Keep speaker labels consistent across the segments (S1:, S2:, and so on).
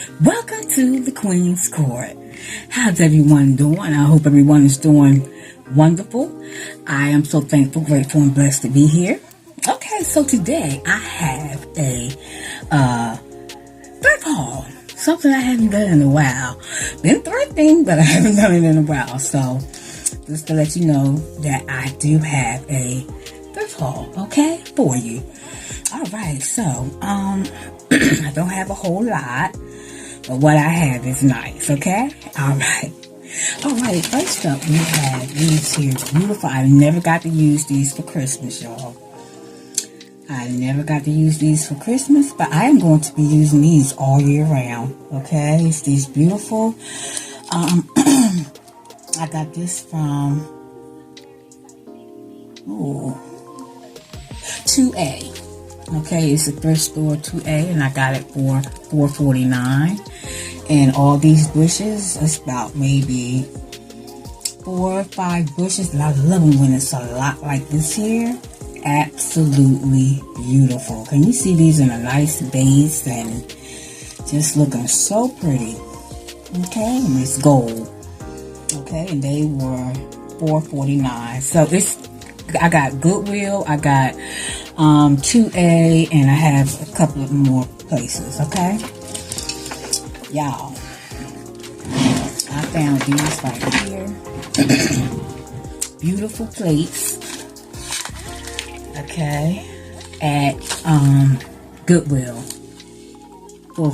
S1: Welcome to the Queen's Court. How's everyone doing? I hope everyone is doing wonderful. I am so thankful, grateful, and blessed to be here. Okay, so today I have a thrift haul. Something I haven't done in a while. Been thrifting, but I haven't done it in a while. So just to let you know that I do have a thrift haul, okay, for you. Alright, so I don't have a whole lot, but what I have is nice, okay? Alright, first up we have these here beautiful. I never got to use these for Christmas, y'all. I never got to use these for Christmas, but I am going to be using these all year round, okay? It's these beautiful, I got this from 2A. Okay, it's a thrift store, 2A, and I got it for $4.49. And all these bushes, it's about maybe 4 or 5 bushes. And I love them when it's a lot like this here. Absolutely beautiful. Can you see these in a nice base and just looking so pretty? Okay, and it's gold. Okay, and they were $4.49. So I got Goodwill, I got 2A, and I have a couple of more places, okay? Y'all, I found these right here. Beautiful plates, okay, at Goodwill for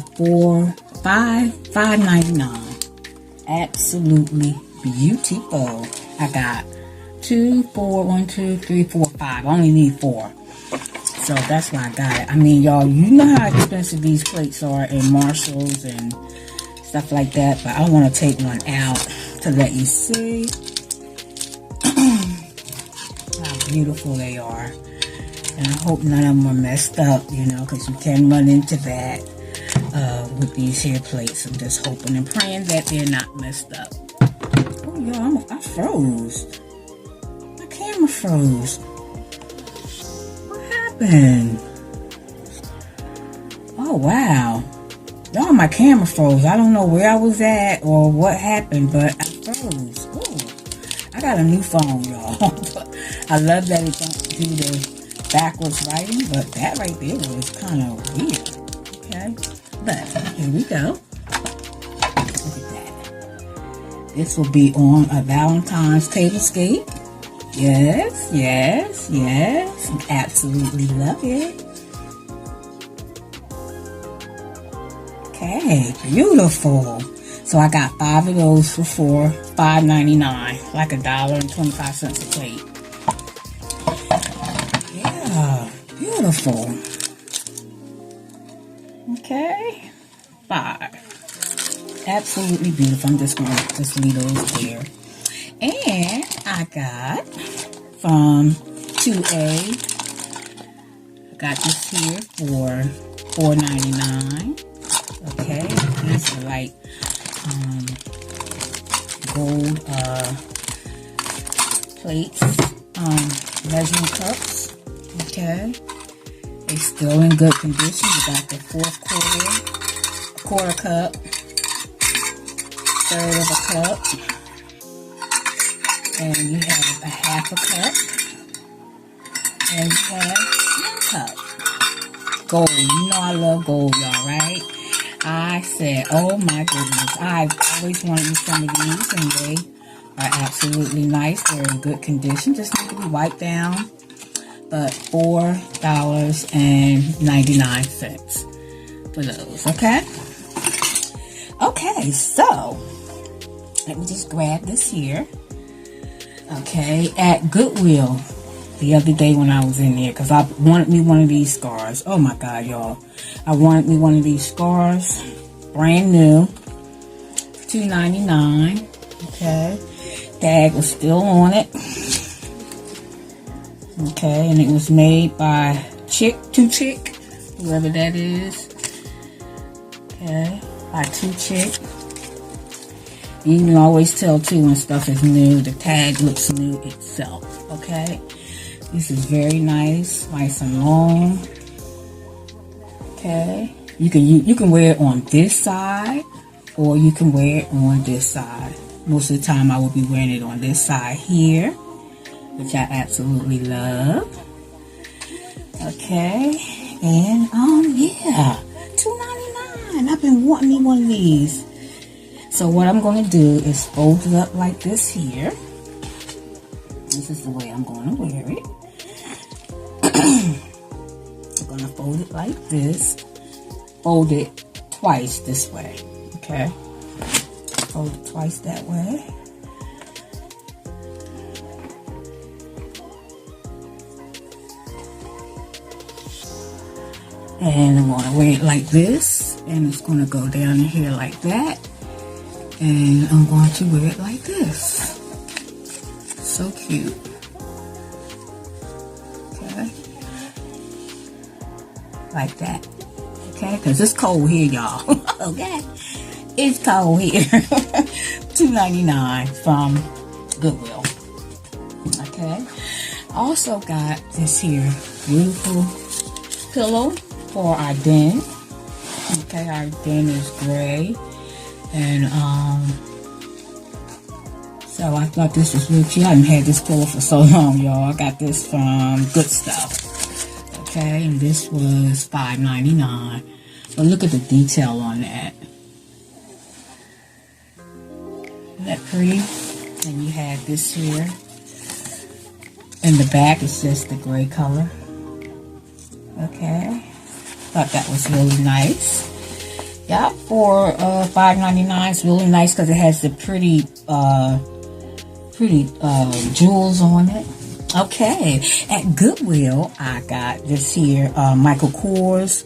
S1: $5.99. Absolutely beautiful. I got 2, 4, 1, 2, 3, 4, 5. I only need 4. So that's why I got it. I mean, y'all, you know how expensive these plates are in Marshalls and stuff like that. But I want to take one out to let you see how beautiful they are. And I hope none of them are messed up, you know, because you can run into that with these here plates. I'm just hoping and praying that they're not messed up. Oh, y'all, I froze. My camera froze. Oh wow, y'all, my camera froze. I don't know where I was at or what happened, but I froze. Ooh, I got a new phone, y'all. I love that it don't do the backwards writing, but that right there was kind of weird. Okay, but here we go. Look at that. This will be on a Valentine's tablescape. Yes, yes, yes. Absolutely love it. Okay, beautiful. So I got 5 of those for $5.99, like $1.25 a plate. Yeah, beautiful. Okay, 5. Absolutely beautiful. I'm just gonna leave those there. And I got from 2A, I got this here for $4.99. Okay, these are like gold plates, measuring cups. Okay, they're still in good condition. You got the 4th quarter cup, 1/3 of a cup. And you have a 1/2 cup. And you have 1 cup. Gold. You know I love gold, y'all, right? I said, oh my goodness. I've always wanted me some of these, and they are absolutely nice. They're in good condition. Just need to be wiped down. But $4.99 for those, okay? Okay, so let me just grab this here. Okay, at Goodwill the other day when I was in there, because I wanted me one of these scarves. Oh my God, y'all. I wanted me one of these scarves. Brand new. $2.99. Okay. Tag was still on it. Okay, and it was made by Chick, whoever that is. Okay, by 2Chick. You can always tell too when stuff is new. The tag looks new itself. Okay, this is very nice and long. Okay, You can wear it on this side, or you can wear it on this side. Most of the time I will be wearing it on this side here, which I absolutely love. Okay, and yeah, $2.99. I've been wanting me one of these. So what I'm going to do is fold it up like this here. This is the way I'm going to wear it. I'm going to fold it like this. Fold it twice this way. Okay. Fold it twice that way. And I'm going to wear it like this. And it's going to go down in here like that. And I'm going to wear it like this. So cute. Okay. Like that. Okay, because it's cold here, y'all. Okay. It's cold here. $2.99 from Goodwill. Okay. Also got this here beautiful pillow for our den. Okay, our den is gray. And so I thought this was really cute. I haven't had this pillow for so long, y'all. I got this from Good Stuff. Okay, and this was $5.99. But look at the detail on that. Isn't that pretty? And you have this here. In the back, it's just the gray color. Okay. Thought that was really nice. Yeah, for $5.99, it's really nice because it has the pretty jewels on it. Okay, at Goodwill, I got this here Michael Kors.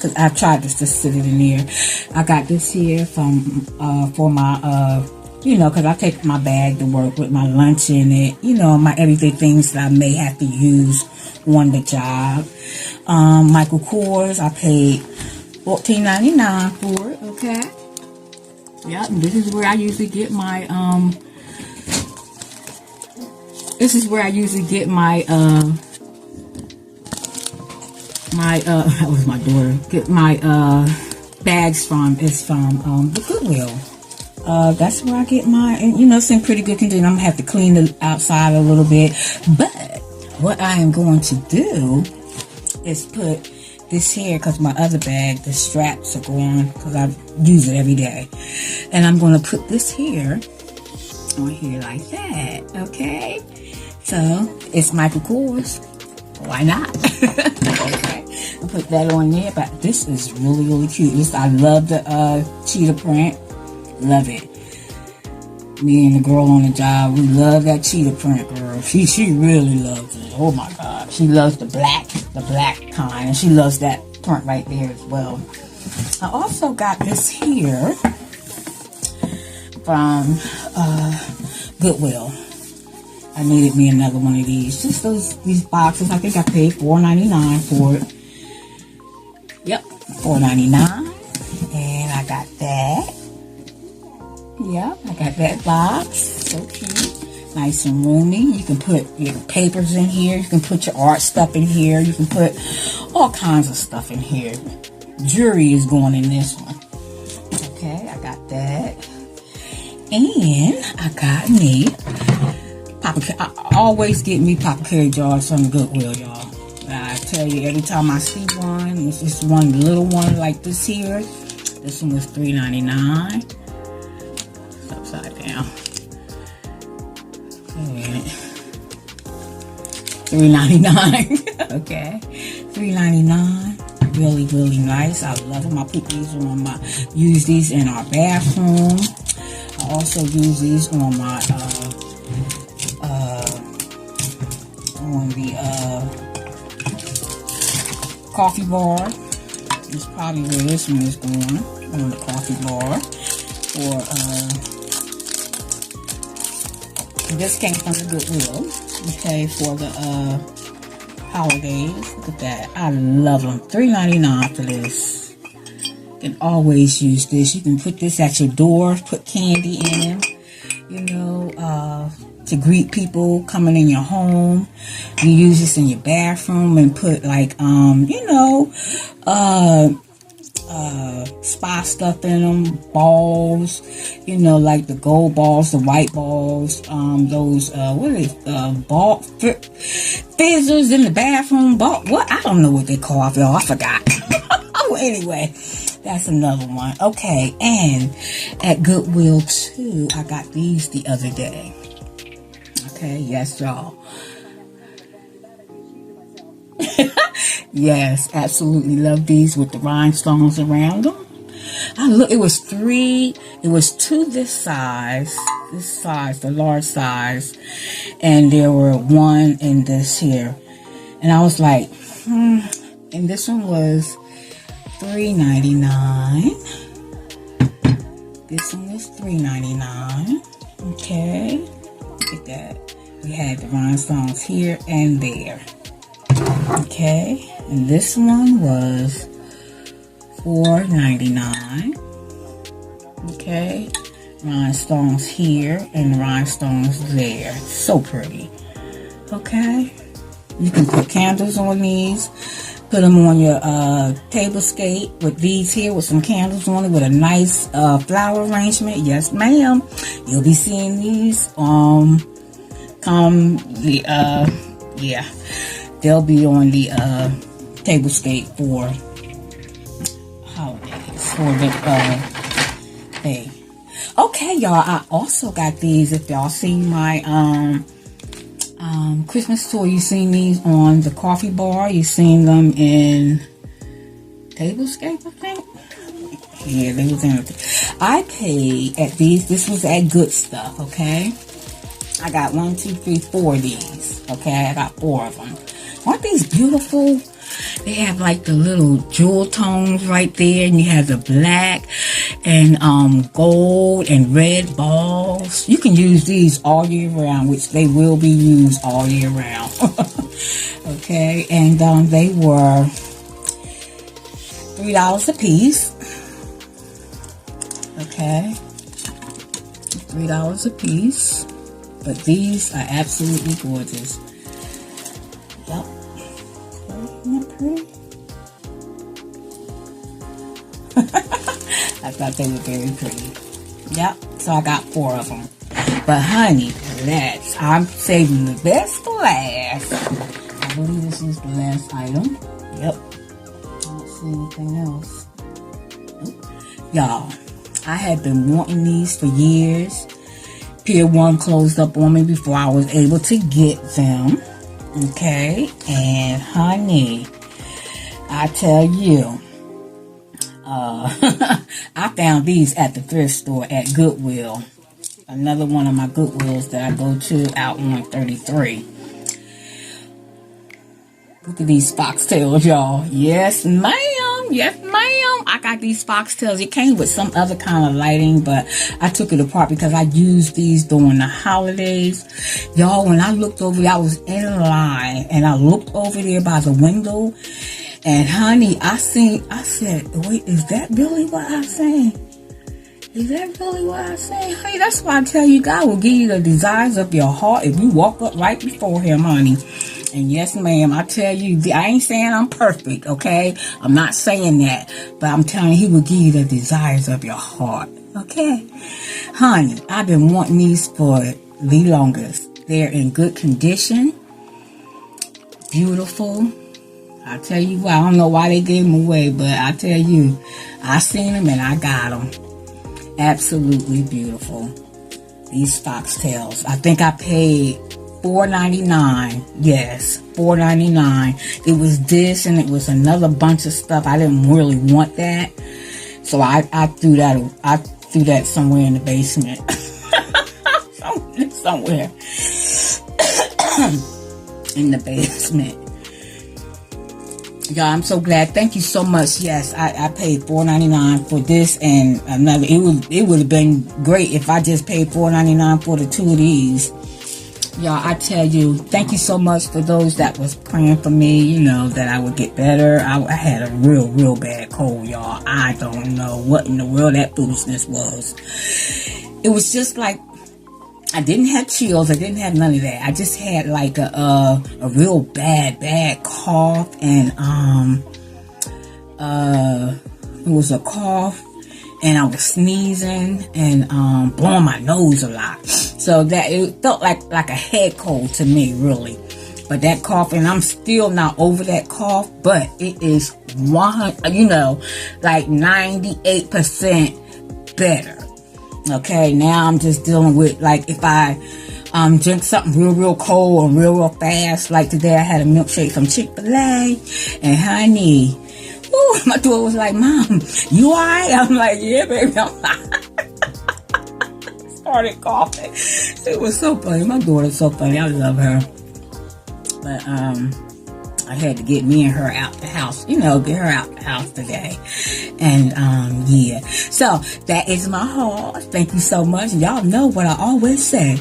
S1: Cause I've tried this to sit it in there. I got this here from for my cause I take my bag to work with my lunch in it. My everyday things that I may have to use on the job. Michael Kors, I paid $14.99 for it. Okay. Yep, and this is where I usually get my that was my daughter. Get my bags from. It's from the Goodwill. That's where I get my, and it's in pretty good condition. I'm gonna have to clean the outside a little bit, but what I am going to do is put this here, because my other bag, the straps are gone because I use it every day, and I'm going to put this here on here like that. Okay, so it's Michael Kors. Why not? Okay, I'll put that on there. But this is really, really cute. I love the cheetah print. Love it. Me and the girl on the job, we love that cheetah print, girl. She really loves it. Oh my God. She loves the black kind. And she loves that print right there as well. I also got this here from Goodwill. I needed me another one of these. Just these boxes. I think I paid $4.99 for it. Yep, $4.99. And I got that. Yep, I got that box. So cute. Nice and roomy. You can put your papers in here. You can put your art stuff in here. You can put all kinds of stuff in here. Jewelry is going in this one. Okay, I got that. And I got me I always get me Papa Carry jars from Goodwill, y'all. I tell you, every time I see one, it's just one little one like this here. This one was $3.99. It's upside down. $3.99. Okay, $3.99. Really, really nice. I love them. I put these on use these in our bathroom. I also use these on my coffee bar. It's probably where this one is going, on the coffee bar. Or this came from the Goodwill. Okay, for the holidays. Look at that. I love them. $3.99 for this. You can always use this. You can put this at your door, put candy in. to greet people coming in your home. You use this in your bathroom and put like, spa stuff in them, balls, like the gold balls, the white balls, those, ball, fizzers in the bathroom, what, I don't know what they call it, y'all, I forgot. Oh, anyway, that's another one. Okay, and at Goodwill too, I got these the other day. Okay, yes, y'all. Yes, absolutely love these with the rhinestones around them. It was two this size, the large size, and there were one in this here. And I was like, and this one was $3.99. This one was $3.99. Okay, look at that. We had the rhinestones here and there. Okay, and this one was $4.99. Okay, rhinestones here and rhinestones there. So pretty. Okay, you can put candles on these. Put them on your table scape with these here with some candles on it with a nice flower arrangement. Yes, ma'am. You'll be seeing these they'll be on the table scape for holidays, for the thing. Okay, y'all, I also got these. If y'all seen my Christmas tour, you seen these on the coffee bar. You seen them in table scape, I think. Yeah, they was in it. I paid at these. This was at Good Stuff, okay? I got 4 of these, okay? I got 4 of them. Aren't these beautiful? They have like the little jewel tones right there, and you have the black and gold and red balls. You can use these all year round, which they will be used all year round. Okay, and they were $3 a piece. Okay, $3 a piece. But these are absolutely gorgeous. Yep. Isn't that pretty? I thought they were very pretty. Yep. So I got 4 of them. But honey, I'm saving the best for last. I believe this is the last item. Yep. I don't see anything else. Nope. Y'all, I had been wanting these for years. Pier 1 closed up on me before I was able to get them. Okay, and honey, I tell you, I found these at the thrift store at Goodwill. Another one of my Goodwills that I go to out on 33. Look at these foxtails, y'all. Yes, ma'am. Yes, ma'am. I got these foxtails. It came with some other kind of lighting, but I took it apart because I used these during the holidays. Y'all, when I looked over there, I was in line, and I looked over there by the window, and honey, I said, wait, is that really what I'm saying? Is that really what I say? Hey, that's why I tell you, God will give you the desires of your heart if you walk up right before Him, honey. And yes, ma'am, I tell you, I ain't saying I'm perfect, okay? I'm not saying that. But I'm telling you, He will give you the desires of your heart, okay? Honey, I've been wanting these for the longest. They're in good condition. Beautiful. I tell you what, I don't know why they gave them away, but I tell you, I seen them and I got them. Absolutely beautiful. These foxtails. I think I paid $4.99. Yes, $4.99. It was this and it was another bunch of stuff. I didn't really want that, so I threw that. I threw that somewhere in the basement. somewhere in the basement. Y'all, I'm so glad. Thank you so much. Yes, I paid $4.99 for this and another. It would have been great if I just paid $4.99 for the 2 of these. Y'all, I tell you, thank you so much for those that was praying for me, you know, that I would get better. I had a real bad cold, y'all. I don't know what in the world that foolishness was. It was just like I didn't have chills. I didn't have none of that. I just had like a real bad cough, and it was a cough, and I was sneezing and blowing my nose a lot. So that it felt like a head cold to me, really. But that cough, and I'm still not over that cough, but it is 98% better. Okay, now I'm just dealing with, like, if I drink something real cold or real fast. Like today I had a milkshake from Chick-fil-A, and honey, woo, my daughter was like, Mom, you alright? I'm like, yeah, baby, I'm started coughing. It was so funny. My daughter's so funny. I love her. But I had to get me and her out the house, get her out the house today. And yeah, so that is my haul. Thank you so much. Y'all know what I always say.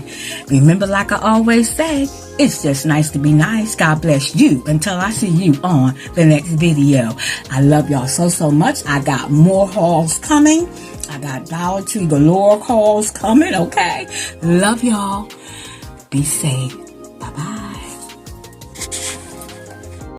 S1: Remember, like I always say, it's just nice to be nice. God bless you until I see you on the next video. I love y'all so much. I got more hauls coming. I got Dollar Tree galore hauls coming, okay? Love y'all. Be safe.